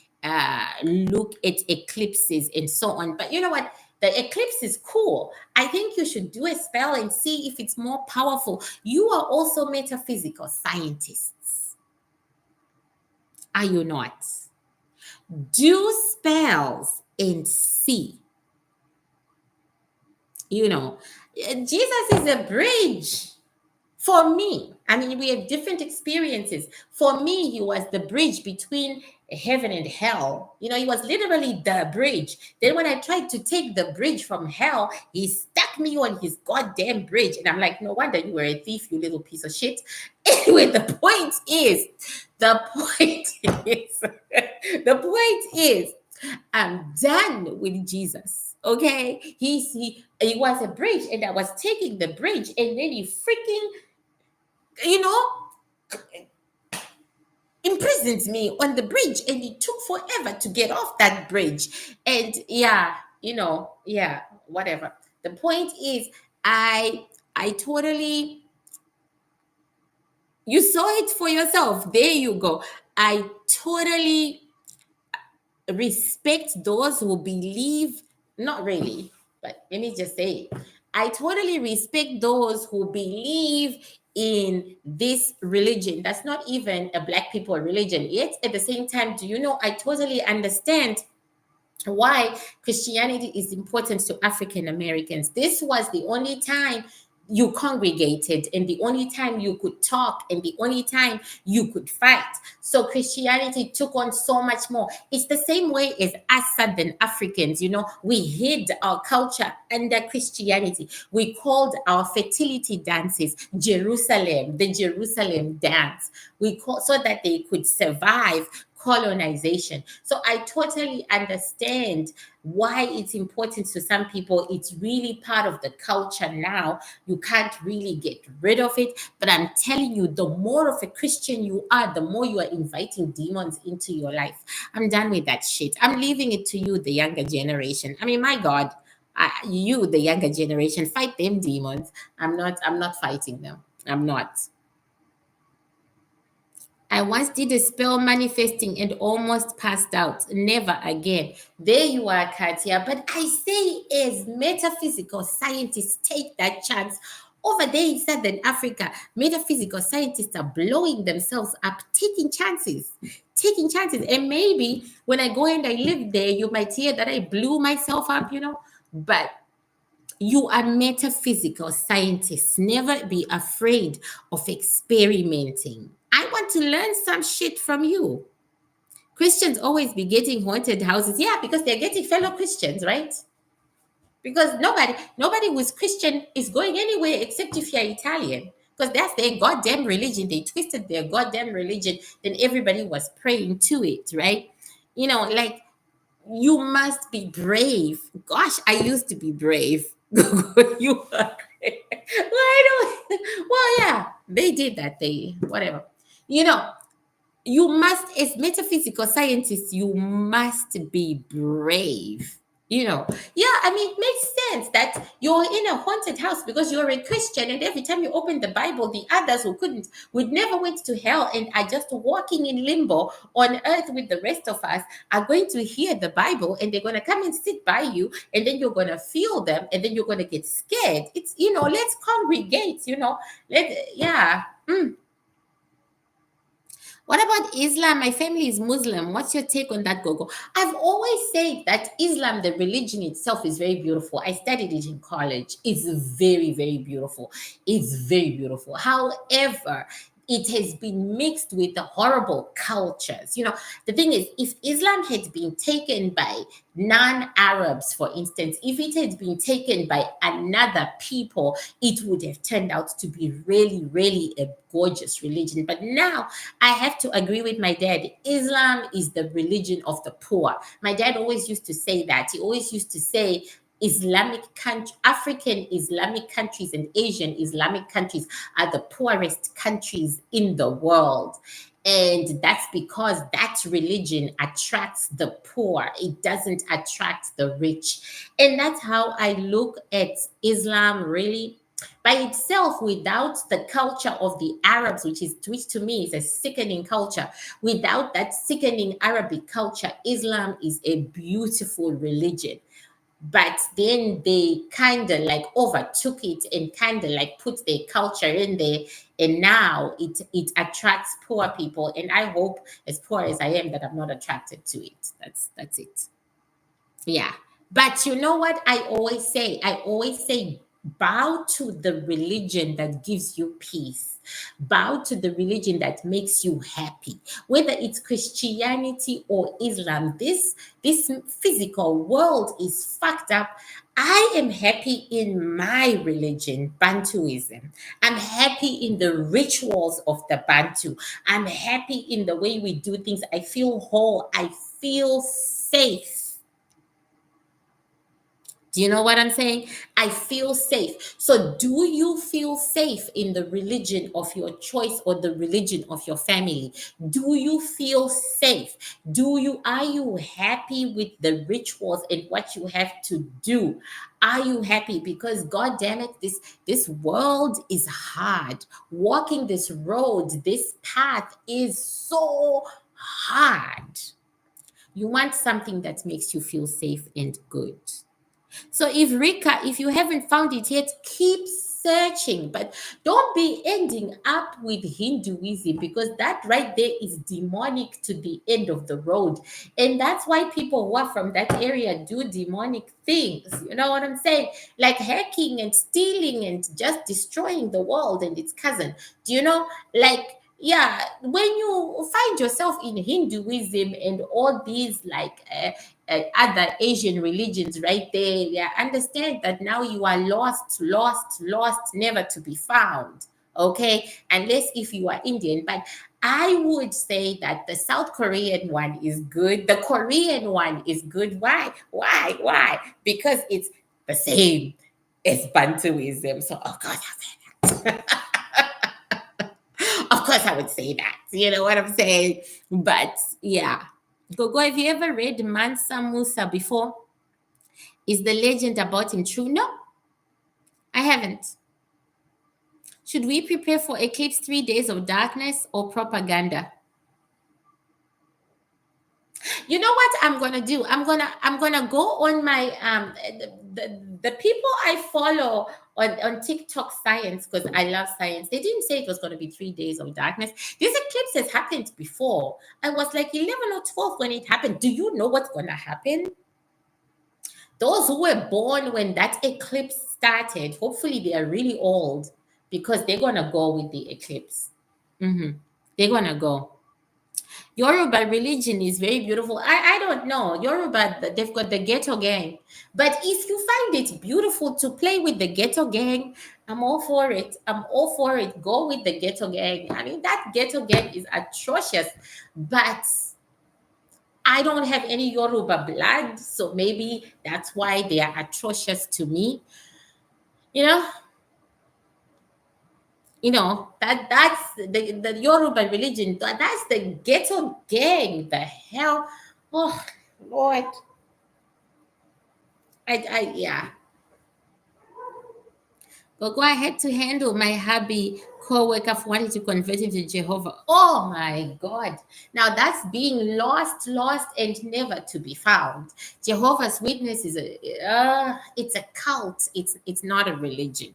look at eclipses and so on. But you know what? The eclipse is cool. I think you should do a spell and see if it's more powerful. You are also metaphysical scientists, are you not? Do spells and see. Jesus is a bridge. For me, I mean, we have different experiences. For me, he was the bridge between heaven and hell. He was literally the bridge. Then, when I tried to take the bridge from hell, he stuck me on his goddamn bridge. And I'm like, no wonder you were a thief, you little piece of shit. Anyway, the point is, the point is, I'm done with Jesus. Okay, he was a bridge, and I was taking the bridge, and then he freaking, you know, imprisoned me on the bridge, and it took forever to get off that bridge. And yeah, yeah, whatever. The point is, I totally, you saw it for yourself. There you go. I totally respect those who believe, not really, but let me just say, I totally respect those who believe in this religion that's not even a black people religion. Yet at the same time, do you know, I totally understand why Christianity is important to African Americans. This was the only time you congregated, and the only time you could talk, and the only time you could fight. So Christianity took on so much more. It's the same way as us Southern Africans, we hid our culture under Christianity. We called our fertility dances Jerusalem, the Jerusalem dance. We call so that they could survive colonization. So I totally understand why it's important to some people. It's really part of the culture now. You can't really get rid of it. But I'm telling you, the more of a Christian you are, the more you are inviting demons into your life. I'm done with that shit. I'm leaving it to you, the younger generation. I mean, my God, you, the younger generation, fight them demons. I'm not fighting them. I'm not. I once did a spell manifesting and almost passed out. Never again. There you are, Katia. But I say, as metaphysical scientists, take that chance. Over there in Southern Africa, metaphysical scientists are blowing themselves up, taking chances, taking chances. And maybe when I go and I live there, you might hear that I blew myself up, But you are metaphysical scientists. Never be afraid of experimenting. I want to learn some shit from you. Christians always be getting haunted houses. Yeah, because they're getting fellow Christians, right? Because nobody who's Christian is going anywhere except if you're Italian. Because that's their goddamn religion. They twisted their goddamn religion. Then everybody was praying to it, right? Like, you must be brave. Gosh, I used to be brave. You are great. Why don't? Well, yeah, they did that. They whatever. You know, you must, as metaphysical scientists, you must be brave. Yeah, I mean, it makes sense that you're in a haunted house because you're a Christian, and every time you open the Bible, the others who couldn't, would never went to hell and are just walking in limbo on earth with the rest of us, are going to hear the Bible, and they're going to come and sit by you, and then you're going to feel them, and then you're going to get scared. It's, let's congregate, yeah. What about Islam? My family is Muslim. What's your take on that, Gogo? I've always said that Islam, the religion itself, is very beautiful. I studied it in college. It's very, very beautiful. It's very beautiful. However, it has been mixed with the horrible cultures. The thing is, if Islam had been taken by non-Arabs, for instance, if it had been taken by another people, it would have turned out to be really, really a gorgeous religion. But now I have to agree with my dad. Islam is the religion of the poor. My dad always used to say that. He always used to say, African Islamic countries and Asian Islamic countries are the poorest countries in the world. And that's because that religion attracts the poor. It doesn't attract the rich. And that's how I look at Islam, really. By itself, without the culture of the Arabs, which to me is a sickening culture, without that sickening Arabic culture, Islam is a beautiful religion. But then they kind of like overtook it and kind of like put their culture in there, and now it attracts poor people. And I hope, as poor as I am, that I'm not attracted to it. That's it. Yeah. But you know what I always say? I always say, bow to the religion that gives you peace. Bow to the religion that makes you happy. Whether it's Christianity or Islam, this physical world is fucked up. I am happy in my religion, Bantuism. I'm happy in the rituals of the Bantu. I'm happy in the way we do things. I feel whole. I feel safe. Do you know what I'm saying? I feel safe. So, do you feel safe in the religion of your choice or the religion of your family? Do you feel safe? Are you happy with the rituals and what you have to do? Are you happy? Because god damn it, this world is hard. Walking this road, this path is so hard. You want something that makes you feel safe and good. So if Rika, if you haven't found it yet, keep searching, but don't be ending up with Hinduism, because that right there is demonic to the end of the road. And that's why people who are from that area do demonic things. You know what I'm saying? Like hacking and stealing and just destroying the world and its cousin. Do you know? Like, yeah, when you find yourself in Hinduism and all these like other Asian religions right there, yeah, understand that now you are lost, lost, lost, never to be found. Okay, unless if you are Indian. But I would say that the South Korean one is good. The Korean one is good. Why? Why? Why? Because it's the same as Bantuism. So, of course, I'll say that. Of course, I would say that. You know what I'm saying? But yeah. Gogo, have you ever read Mansa Musa before? Is the legend about him true? No, I haven't. Should we prepare for eclipse 3 days of darkness or propaganda? You know what I'm gonna do? I'm gonna go on my the people I follow on TikTok science, because I love science. They didn't say it was gonna be 3 days of darkness. This eclipse has happened before. I was like 11 or 12 when it happened. Do you know what's gonna happen? Those who were born when that eclipse started, hopefully they are really old, because they're gonna go with the eclipse. Hmm. They're gonna go. Yoruba religion is very beautiful. I don't know. Yoruba, they've got the ghetto gang. But if you find it beautiful to play with the ghetto gang, I'm all for it. I'm all for it. Go with the ghetto gang. I mean, that ghetto gang is atrocious. But I don't have any Yoruba blood. So maybe that's why they are atrocious to me. You know, that's the Yoruba religion. That's the ghetto gang. The hell. Oh, Lord. Yeah. But go ahead to handle my hubby co-worker for wanting to convert him to Jehovah. Oh my God. Now that's being lost, and never to be found. Jehovah's Witness is it's a cult. It's not a religion.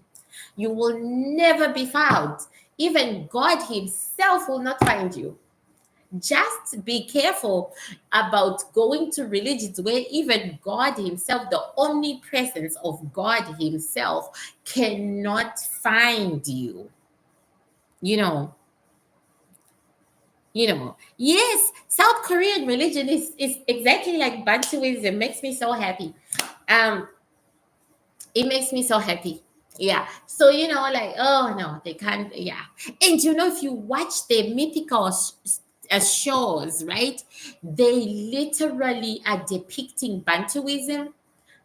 You will never be found. Even God Himself will not find you. Just be careful about going to religions where even God Himself, the omnipresence of God Himself, cannot find you. You know, Yes, South Korean religion is exactly like Bantuism. Makes me so happy. Um, it makes me so happy. Yeah. So like, oh no, they can't. Yeah. And if you watch the mythical shows, right? They literally are depicting Bantuism.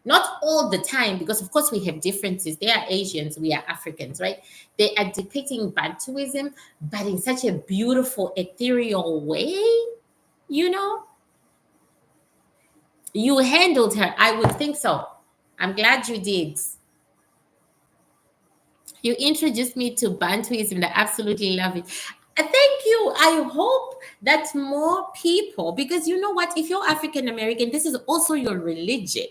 Not all the time, because of course we have differences. They are Asians, we are Africans, right? They are depicting Bantuism, but in such a beautiful, ethereal way. You know, you handled her. I would think so. I'm glad you did. You introduced me to Bantuism, and I absolutely love it. Thank you. I hope that more people, because you know what, if you're African American, this is also your religion.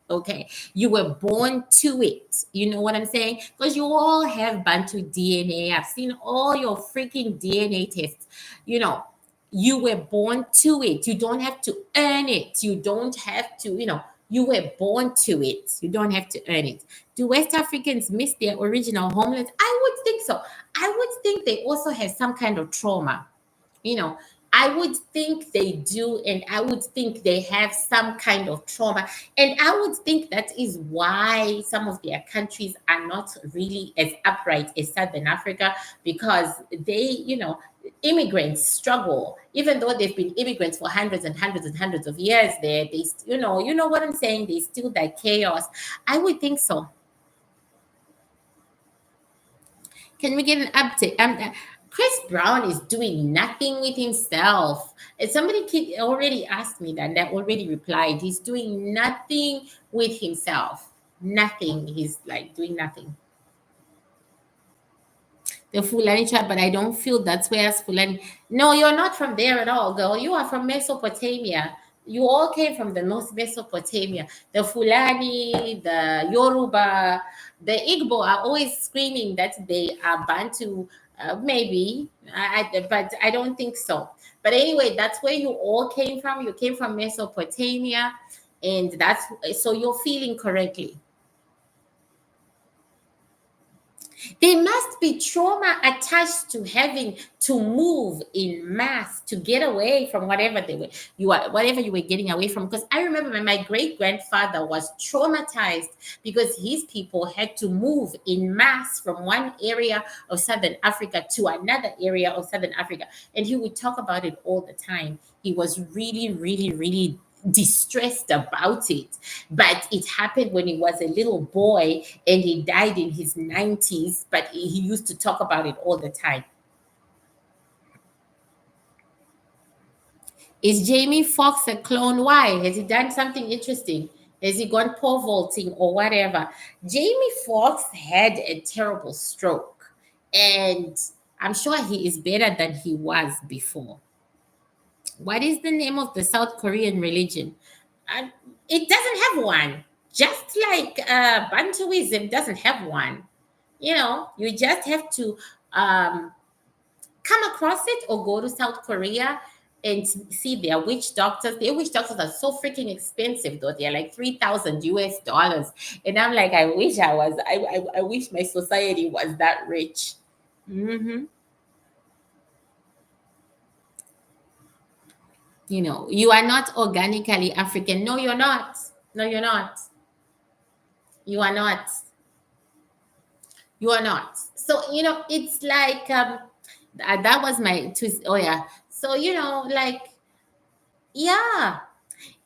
Okay, you were born to it. You know what I'm saying? Because you all have Bantu DNA. I've seen all your freaking DNA tests. You know, you were born to it. You don't have to earn it. You don't have to, you were born to it. You don't have to earn it. Do West Africans miss their original homelands? I would think so. I would think they also have some kind of trauma. You know, I would think they do, and I would think they have some kind of trauma. And I would think that is why some of their countries are not really as upright as Southern Africa, because immigrants struggle. Even though they've been immigrants for hundreds and hundreds and hundreds of years there, you know what I'm saying? They still that chaos. I would think so. Can we get an update? Chris Brown is doing nothing with himself. And somebody already asked me that, and I already replied. He's doing nothing with himself. Nothing. He's like doing nothing. The Fulani tribe, but I don't feel that's where Fulani. No, you're not from there at all, girl. You are from Mesopotamia. You all came from the North Mesopotamia. The Fulani, the Yoruba, the Igbo are always screaming that they are Bantu. Maybe, but I don't think so. But anyway, that's where you all came from. You came from Mesopotamia, and that's so you're feeling correctly. There must be trauma attached to having to move in mass to get away from whatever whatever you were getting away from. Because I remember my great grandfather was traumatized because his people had to move in mass from one area of Southern Africa to another area of Southern Africa. And he would talk about it all the time. He was really, really, really distressed about it, but it happened when he was a little boy, and he died in his 90s, but he used to talk about it all the time. Is Jamie Foxx a clone? Why? Has he done something interesting? Has he gone pole vaulting or whatever? Jamie Foxx had a terrible stroke, and I'm sure he is better than he was before. What is the name of the South Korean religion? Uh, it doesn't have one. Just like Bantuism doesn't have one. You just have to um, come across it or go to South Korea and see their witch doctors. Their witch doctors are so freaking expensive, though. They're like 3,000 US dollars. And I'm like, I wish I wish my society was that rich. Hmm. You are not organically African. No, you're not. No, you're not. You are not. You are not. So, it's like, that was my twist. Oh, yeah. So, like, yeah.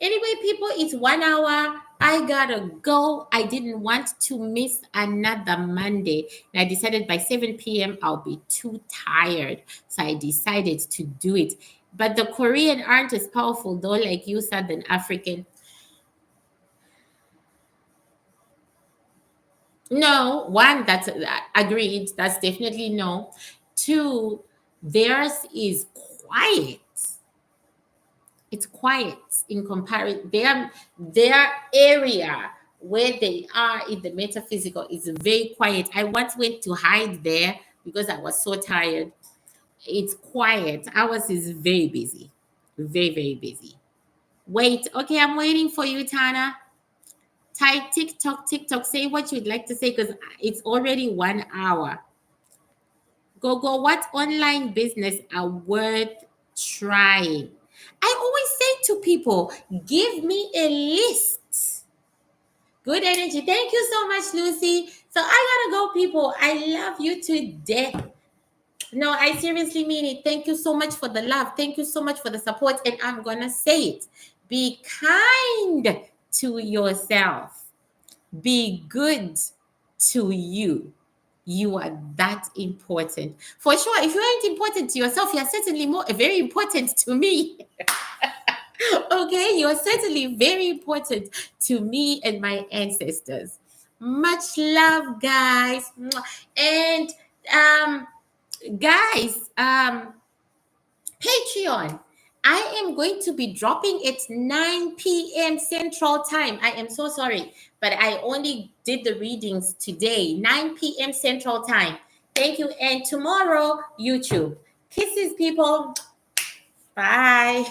Anyway, people, it's 1 hour. I gotta go. I didn't want to miss another Monday. And I decided by 7 p.m. I'll be too tired. So I decided to do it. But the Korean aren't as powerful, though, like you, Southern African. No, one, that's agreed. That's definitely no. Two, theirs is quiet. It's quiet in comparison. Their area where they are in the metaphysical is very quiet. I once went to hide there because I was so tired. It's quiet. Ours is very busy. Very, very busy. Wait, okay, I'm waiting for you, Tana. Type TikTok, TikTok. Say what you'd like to say because it's already 1 hour. Go, go. What online business are worth trying? I always say to people, give me a list. Good energy. Thank you so much, Lucy. So I gotta go, people. I love you to death. No, I seriously mean it. Thank you so much for the love. Thank you so much for the support. And I'm gonna say it. Be kind to yourself. Be good to you. You are that important. For sure, if you aren't important to yourself, you're certainly very important to me. Okay, you're certainly very important to me and my ancestors. Much love, guys. Mwah. And um, guys, Patreon. I am going to be dropping at 9 p.m. Central Time. I am so sorry, but I only did the readings today, 9 p.m. Central Time. Thank you. And tomorrow, YouTube. Kisses, people. Bye.